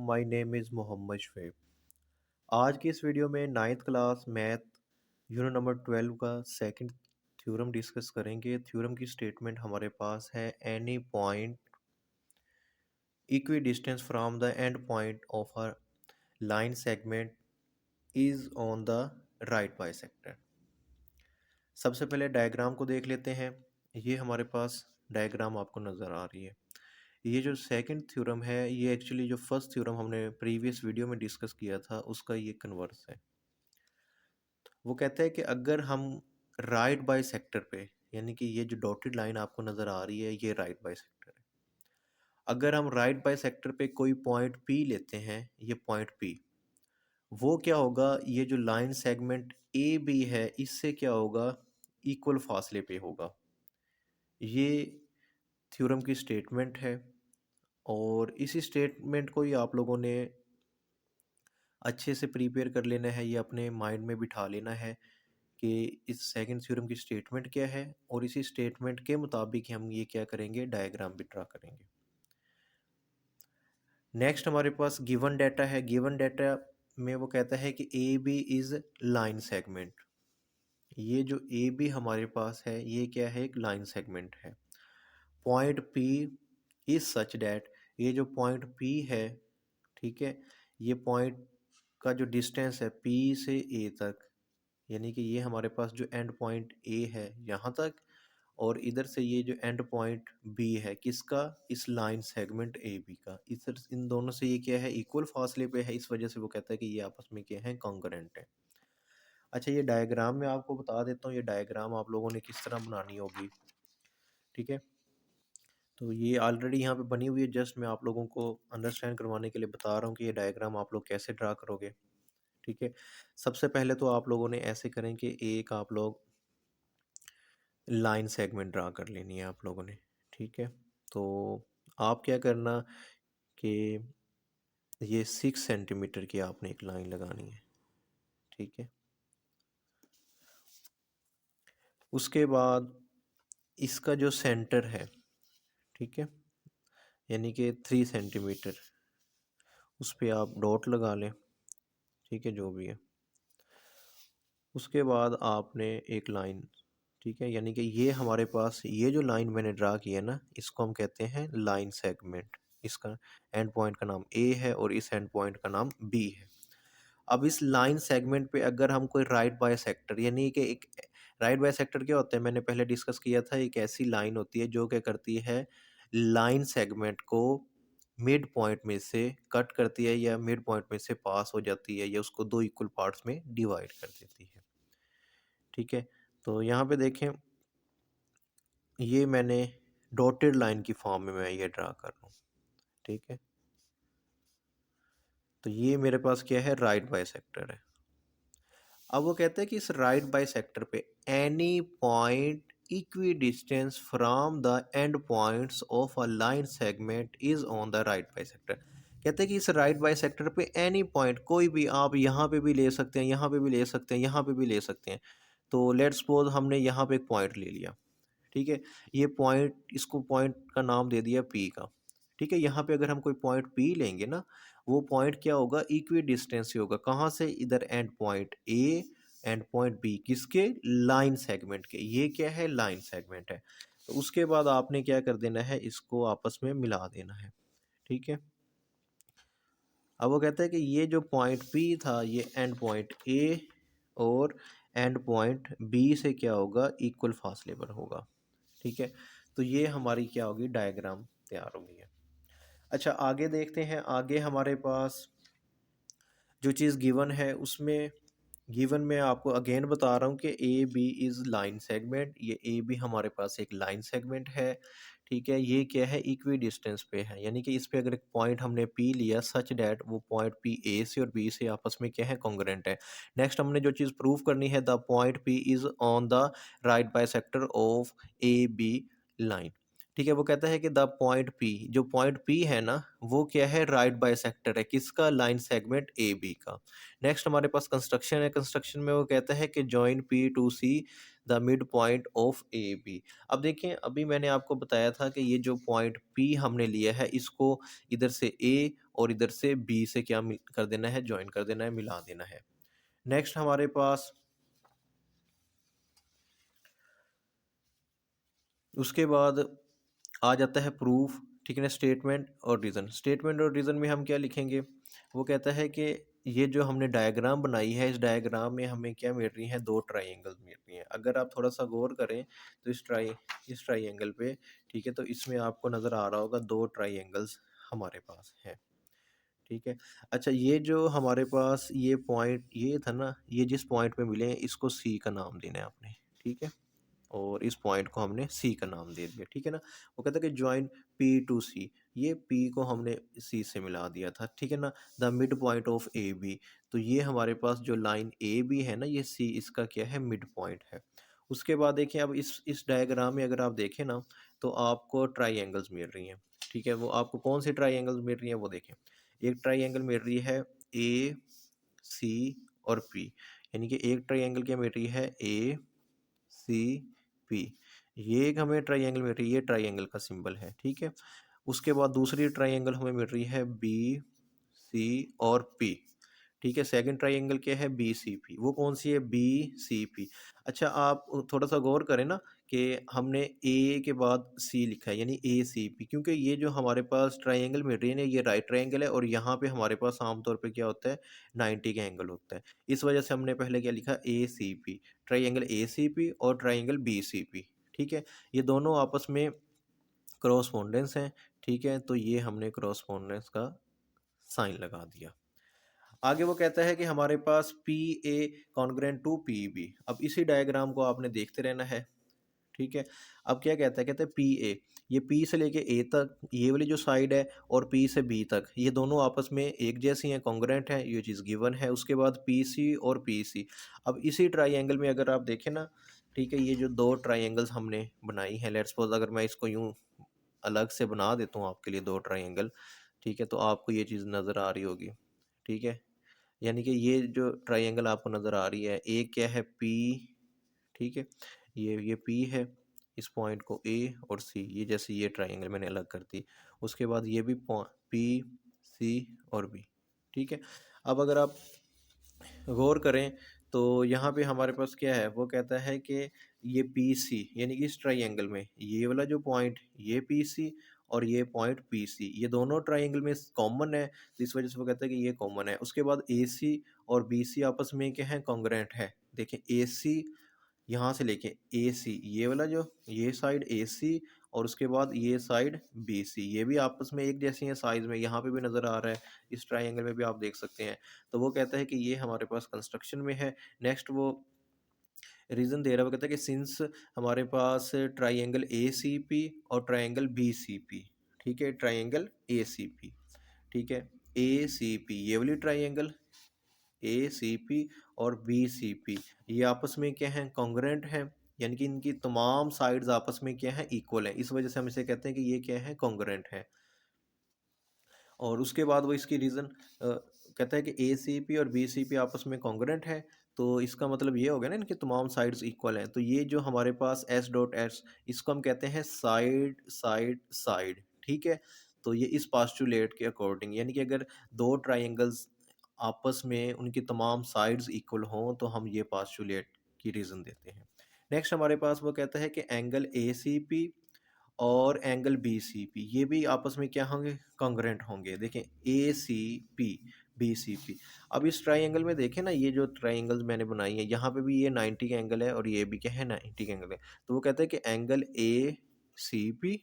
My name is Mohammad Shoaib. आज की इस वीडियो में 9th class math unit number 12 का सेकंड थ्योरम डिस्कस करेंगे। थ्योरम की स्टेटमेंट हमारे पास है any point equi distance from the end point of a line segment is on the right bisector. सबसे पहले डायग्राम को देख लेते हैं। ये हमारे पास डायग्राम आपको नज़र आ रही है। ये जो सेकंड थ्योरम है ये एक्चुअली जो फर्स्ट थ्योरम हमने प्रीवियस वीडियो में डिस्कस किया था उसका ये कन्वर्स है। वो कहता है कि अगर हम राइट बाई सेक्टर पे, यानी कि ये जो डॉटेड लाइन आपको नज़र आ रही है ये राइट बाई सेक्टर है। अगर हम राइट बाई सेक्टर पे कोई पॉइंट पी लेते हैं, ये पॉइंट पी, वो क्या होगा, ये जो लाइन सेगमेंट ए बी है इससे क्या होगा, इक्वल फासले पे होगा। ये थ्योरम की स्टेटमेंट है और इसी स्टेटमेंट को ही आप लोगों ने अच्छे से प्रिपेयर कर लेना है, ये अपने माइंड में बिठा लेना है कि इस सेकंड थ्योरम की स्टेटमेंट क्या है और इसी स्टेटमेंट के मुताबिक हम ये क्या करेंगे, डायग्राम भी ड्रा करेंगे। नेक्स्ट हमारे पास गिवन डाटा है। गिवन डाटा में वो कहता है कि A B is line segment. ये जो ए बी हमारे पास है ये क्या है, एक लाइन सेगमेंट है। Point P is such that, ये जो पॉइंट पी है, ठीक है, ये पॉइंट का जो डिस्टेंस है पी से ए तक, यानी कि ये हमारे पास जो एंड पॉइंट ए है यहाँ तक, और इधर से ये जो एंड पॉइंट बी है किसका, इस लाइन सेगमेंट ए बी का, इस इन दोनों से ये क्या है, इक्वल फासले पे है। इस वजह से वो कहता है कि ये आपस में क्या है, कॉन्करेंट है। अच्छा, ये डायग्राम में आपको बता देता हूँ, ये डायग्राम आप लोगों ने किस तरह बनानी होगी, ठीक है। तो ये ऑलरेडी यहाँ पे बनी हुई है, जस्ट मैं आप लोगों को अंडरस्टैंड करवाने के लिए बता रहा हूँ कि ये डायग्राम आप लोग कैसे ड्रा करोगे, ठीक है। सबसे पहले तो आप लोगों ने ऐसे करें कि एक आप लोग लाइन सेगमेंट ड्रा कर लेनी है आप लोगों ने, ठीक है। तो आप क्या करना कि ये 6 सेंटीमीटर की आपने एक लाइन लगानी है, ठीक है। उसके बाद इसका जो सेंटर है, ठीक है, यानी कि 3 सेंटीमीटर, उस पर आप डॉट लगा लें, ठीक है, जो भी है। उसके बाद आपने एक लाइन, ठीक है, यानी कि ये हमारे पास ये जो लाइन मैंने ड्रा की है ना, इसको हम कहते हैं लाइन सेगमेंट। इसका एंड पॉइंट का नाम ए है और इस एंड पॉइंट का नाम बी है। अब इस लाइन सेगमेंट पे अगर हम कोई राइट बाय सेक्टर, यानी कि एक राइट बाय सेक्टर क्या होता है, मैंने पहले डिस्कस किया था, एक ऐसी लाइन होती है जो क्या करती है, लाइन सेगमेंट को मिड पॉइंट में से कट करती है या मिड पॉइंट में से पास हो जाती है या उसको दो इक्वल पार्ट्स में डिवाइड कर देती है, ठीक है। तो यहाँ पे देखें, ये मैंने डॉटेड लाइन की फॉर्म में मैं ये ड्रा कर रहा हूँ, ठीक है। तो ये मेरे पास क्या है, राइट बाय सेक्टर है। अब वो कहते हैं कि इस राइट बाय सेक्टर पे any point equi distance from the end points of a line segment is on the right by sector. कहते हैं कि इस राइट बाय सेक्टर पे एनी पॉइंट, कोई भी, आप यहाँ पे भी ले सकते हैं, यहाँ पे भी ले सकते हैं, यहाँ पे भी ले सकते हैं। तो लेट्स सपोज हमने यहाँ पे एक पॉइंट ले लिया, ठीक है। ये पॉइंट, इसको पॉइंट का नाम दे दिया पी का, ठीक है। यहाँ पे अगर हम कोई पॉइंट पी लेंगे ना, वो पॉइंट क्या होगा, इक्वी डिस्टेंस से होगा, कहाँ से, इधर end point A end point B, किसके, लाइन सेगमेंट के। ये क्या है, लाइन सेगमेंट है। तो उसके बाद आपने क्या कर देना है, इसको आपस में मिला देना है, ठीक है। अब वो कहता है कि ये जो पॉइंट पी था ये एंड पॉइंट ए और एंड पॉइंट बी से क्या होगा, इक्वल फासले पर होगा, ठीक है। तो ये हमारी क्या होगी, डायग्राम तैयार हो गई है। अच्छा, आगे देखते हैं। आगे हमारे पास जो चीज़ गिवन है उसमें, गिवन में आपको अगेन बता रहा हूँ कि A B is line segment. ये ए बी हमारे पास एक लाइन सेगमेंट है, ठीक है। ये क्या है, इक्वी डिस्टेंस पे है, यानी कि इस पे अगर एक पॉइंट हमने पी लिया सच डैट वो पॉइंट पी ए से और बी से आपस में क्या है, कॉन्ग्रुएंट है। नेक्स्ट हमने जो चीज़ प्रूव करनी है, the point P is on the right bisector of A B line, ठीक है। वो कहता है कि द पॉइंट पी, जो पॉइंट पी है ना, वो क्या है, राइट बाइसेक्टर है, किसका, लाइन सेगमेंट ए बी का। नेक्स्ट हमारे पास कंस्ट्रक्शन है। कंस्ट्रक्शन में वो कहता है कि join P to C the mid point of A B. अब देखें, अभी मैंने आपको बताया था कि ये जो पॉइंट पी हमने लिया है, इसको इधर से ए और इधर से बी से क्या कर देना है, ज्वाइन कर देना है, मिला देना है। नेक्स्ट हमारे पास उसके बाद आ जाता है प्रूफ, ठीक है ना, स्टेटमेंट और रीज़न। स्टेटमेंट और रीज़न में हम क्या लिखेंगे, वो कहता है कि ये जो हमने डायग्राम बनाई है, इस डायग्राम में हमें क्या मिल रही हैं, दो ट्राइंगल्स मिल रही हैं। अगर आप थोड़ा सा गौर करें तो इस ट्राइंगल पे, ठीक है, तो इसमें आपको नज़र आ रहा होगा दो ट्राइंगल्स हमारे पास हैं, ठीक है। अच्छा, ये जो हमारे पास ये पॉइंट ये था ना, ये जिस पॉइंट पे मिले हैं, इसको सी का नाम देना है आपने, ठीक है। और इस पॉइंट को हमने सी का नाम दे दिया, ठीक है ना। वो कहता है कि ज्वाइन पी टू सी, ये पी को हमने सी से मिला दिया था, ठीक है ना। The mid point of A B, तो ये हमारे पास जो लाइन ए बी है ना, ये सी इसका क्या है, मिड पॉइंट है। उसके बाद देखिए, अब इस डायग्राम में अगर आप देखें ना, तो आपको ट्राई मिल रही हैं, ठीक है। वो आपको कौन सी ट्राई मिल रही हैं, वो देखें। एक ट्राई मिल रही है ए सी और पी, यानी कि एक ट्राई क्या मिल रही है, ए सी पी। ये एक हमें ट्राइंगल मिल रही है, ये ट्राइंगल का सिंबल है, ठीक है। उसके बाद दूसरी ट्राइंगल हमें मिल रही है बी सी और पी, ठीक है। सेकंड ट्राइंगल क्या है, बी सी पी। वो कौन सी है, बी सी पी। अच्छा, आप थोड़ा सा गौर करें ना कि हमने ए के बाद सी लिखा है, यानी ए सी पी, क्योंकि ये जो हमारे पास ट्राइंगल मिल रही है ना, ये राइट ट्राइंगल है, और यहाँ पे हमारे पास आमतौर पे क्या होता है, 90 का एंगल होता है। इस वजह से हमने पहले क्या लिखा, A C P, triangle A C P और ट्राइंगल बी सी पी, ठीक है। ये दोनों आपस में क्रॉसपोंडेंस हैं, ठीक है। तो ये हमने क्रॉसपोंडेंस का साइन लगा दिया। आगे वो कहता है कि हमारे पास P A congruent to P B. अब इसी डायग्राम को आपने देखते रहना है, ठीक है। अब क्या कहता है, कहता है पी ए, ये पी से लेके ए तक ये वाली जो साइड है, और पी से बी तक, ये दोनों आपस में एक जैसी हैं, कॉन्ग्रेंट हैं, ये चीज़ गिवन है। उसके बाद पी सी और पी सी। अब इसी ट्राइंगल में अगर आप देखें ना, ठीक है, ये जो दो ट्राइंगल्स हमने बनाई हैं, लेट्स सपोज अगर मैं इसको यूँ अलग से बना देता हूँ आपके लिए दो ट्राइंगल, ठीक है, तो आपको ये चीज़ नज़र आ रही होगी, ठीक है। यानी कि ये जो ट्राइंगल आपको नज़र आ रही है, एक क्या है, पी, ठीक है, ये पी है, इस पॉइंट को ए और सी, ये जैसे ये ट्राइंगल मैंने अलग कर दी। उसके बाद ये भी पी सी और बी, ठीक है। अब अगर आप गौर करें तो यहाँ पे हमारे पास क्या है, वो कहता है कि ये पी सी, यानी कि इस ट्राइंगल में ये वाला जो पॉइंट, ये पी सी और ये पॉइंट पी सी, ये दोनों ट्राइंगल में कॉमन है, तो इस वजह से वो कहता है कि ये कॉमन है। उसके बाद ए सी और बी सी आपस में क्या है, कॉन्ग्रेंट है। देखें, ए सी यहाँ से लेके ए सी, ये वाला जो ये साइड ए सी, और उसके बाद ये साइड बी सी, ये भी आपस में एक जैसी है साइज में, यहाँ पे भी नज़र आ रहा है, इस ट्राइंगल में भी आप देख सकते हैं। तो वो कहता है कि ये हमारे पास कंस्ट्रक्शन में है। नेक्स्ट वो रीज़न दे रहा है, वो कहता है कि सिंस हमारे पास ट्राइंगल ए सी पी और ट्राइंगल बी सी पी, ठीक है, ट्राइंगल ए सी पी, ठीक है, ए सी पी, ये वाली ट्राइंगल ए सी पी और बी सी पी, ये आपस में क्या है, कॉन्ग्रेंट है, यानी कि इनकी तमाम साइड्स आपस में क्या है, इक्वल है। इस वजह से हम इसे कहते हैं कि ये क्या है, कॉन्ग्रेंट है। और उसके बाद वो इसकी रीज़न कहता है कि ए सी पी और बी सी पी आपस में कॉन्ग्रेंट है, तो इसका मतलब ये हो गया ना, इनकी तमाम साइड्स इक्वल हैं। तो ये जो हमारे पास एस डॉट एस, इसको हम कहते हैं साइड साइड साइड, ठीक है। तो ये इस पास्टुलेट के अकॉर्डिंग, यानी कि अगर दो ट्राइंगल्स आपस में उनकी तमाम साइड्स इक्वल हों, तो हम ये पास्टुलेट की रीज़न देते हैं। नेक्स्ट हमारे पास वो कहता है कि एंगल ए सी पी और एंगल बी सी पी, ये भी आपस में क्या होंगे, कॉन्ग्रेंट होंगे। देखें, A C P B C P. अब इस ट्राइंगल में देखें ना, ये जो ट्राइंगल्स मैंने बनाई है, यहाँ पे भी ये 90 का एंगल है और ये भी क्या है, 90 का एंगल है। तो वो कहते हैं कि एंगल ए सी पी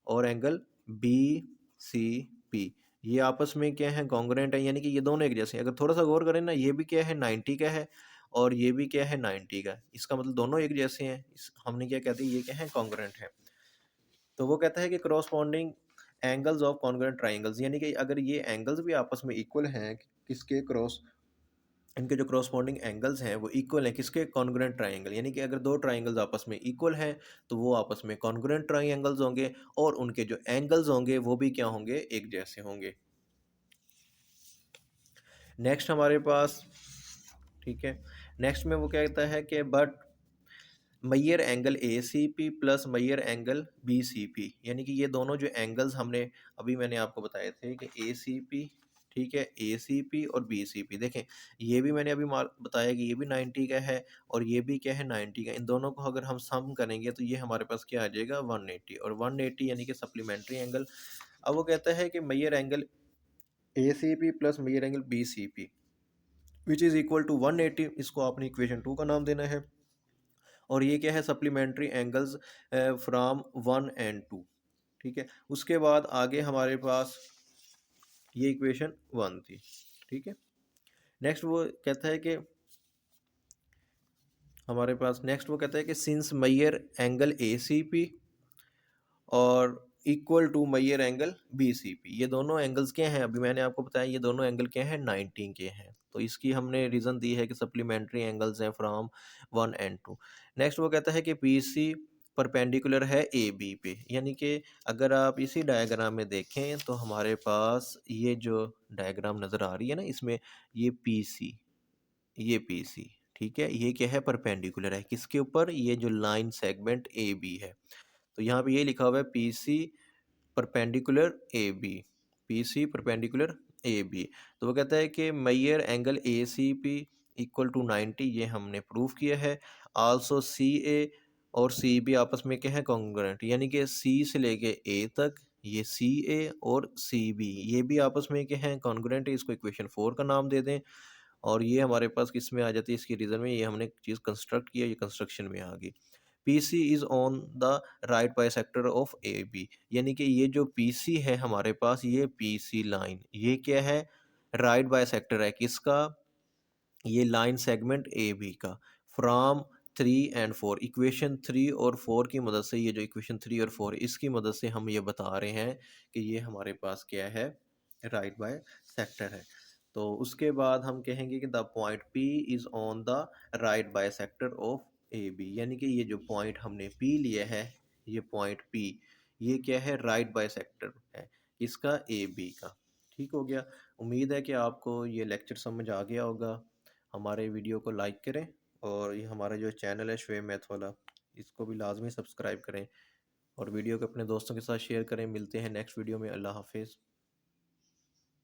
और एंगल बी सी पी, ये आपस में क्या है, कॉन्ग्रेंट है, यानी कि ये दोनों एक जैसे हैं। अगर थोड़ा सा गौर करें ना, ये भी क्या है, 90 का है, और ये भी क्या है, 90 का। इसका मतलब दोनों एक जैसे हैं, हमने क्या कहते हैं, ये क्या है, कॉन्ग्रेंट है। तो वो कहता है कि करॉस्पॉन्डिंग एंगल्स ऑफ कॉन्ग्रुएंट ट्राइंगल्स, यानी कि अगर ये एंगल्स भी आपस में इक्वल हैं, किसके क्रॉस, इनके जो करॉस्पॉन्डिंग एंगल्स हैं वो इक्वल हैं, किसके, कॉन्ग्रुएंट ट्राइंगल, यानी कि अगर दो ट्राइंगल्स आपस में इक्वल हैं, तो वो आपस में कॉन्ग्रुएंट ट्राइंगल्स होंगे, और उनके जो एंगल्स होंगे वो भी क्या होंगे, एक जैसे होंगे। नेक्स्ट हमारे पास, ठीक है, नेक्स्ट में वो कहता है कि but measure angle A C P plus measure angle B C P, यानी कि ये दोनों जो एंगल्स हमने अभी मैंने आपको बताए थे कि ए सी पी, ठीक है, ए सी पी और बी सी पी, देखें ये भी मैंने अभी बताया कि ये भी 90 का है और ये भी क्या है 90 का। इन दोनों को अगर हम सम करेंगे तो ये हमारे पास क्या आ जाएगा 180, और 180 यानी कि सप्लीमेंट्री एंगल। अब वो कहता है कि measure angle A C P plus measure angle B C P which is equal to 180, इसको आपने इक्वेशन 2 का नाम देना है। और ये क्या है सप्लीमेंट्री एंगल्स फ्रॉम 1 and 2, ठीक है। उसके बाद आगे हमारे पास ये इक्वेशन 1 थी, ठीक है। नेक्स्ट वो कहता है कि हमारे पास नेक्स्ट वो कहता है कि since measure angle A C P और equal to measure angle B C P, ये दोनों एंगल्स क्या हैं, अभी मैंने आपको बताया ये दोनों एंगल क्या हैं 90 के हैं। तो इसकी हमने रीज़न दी है कि सप्लीमेंट्री एंगल्स हैं फ्रॉम 1 and 2। नेक्स्ट वो कहता है कि पी सी परपेंडिकुलर है ए बी पे, यानी कि अगर आप इसी डायग्राम में देखें तो हमारे पास ये जो डायग्राम नज़र आ रही है ना, इसमें ये पी सी, ये पी सी, ठीक है, ये क्या है परपेंडिकुलर है किसके ऊपर, ये जो लाइन सेगमेंट ए बी है। तो यहाँ पे ये लिखा हुआ है P C perpendicular A B, P C perpendicular A B. तो वो कहता है कि measure angle A C P equal to 90, ये हमने प्रूव किया है। आल्सो सी ए और सी बी आपस में क्या है कॉन्ग्रुएंट, यानी कि सी से लेके ए तक ये सी ए और सी बी ये भी आपस में क्या है कॉन्ग्रुएंट है, इसको इक्वेशन 4 का नाम दे दें। और ये हमारे पास किस में आ जाती है इसकी रीज़न में, ये हमने चीज़ कंस्ट्रक्ट किया, ये कंस्ट्रक्शन में आ गई। PC is on the right bisector of AB, यानी कि ये जो PC है हमारे पास ये PC लाइन ये क्या है राइट बाइसेक्टर है किसका, ये लाइन सेगमेंट AB का फ्रॉम 3 and 4, इक्वेशन 3 और 4 की मदद से, ये जो इक्वेशन 3 और 4 इसकी मदद से हम ये बता रहे हैं कि ये हमारे पास क्या है राइट बाय सेक्टर है। तो उसके बाद हम कहेंगे कि the point P is on the right by sector of AB, यानी कि ये जो पॉइंट हमने P लिया है, ये पॉइंट P ये क्या है राइट बाय सेक्टर है किसका AB का। ठीक हो गया। उम्मीद है कि आपको ये लेक्चर समझ आ गया होगा। हमारे वीडियो को लाइक करें और ये हमारा जो चैनल है शोएब मैथ वाला, इसको भी लाजमी सब्सक्राइब करें और वीडियो को अपने दोस्तों के साथ शेयर करें। मिलते हैं नेक्स्ट वीडियो में। अल्लाह हाफिज़।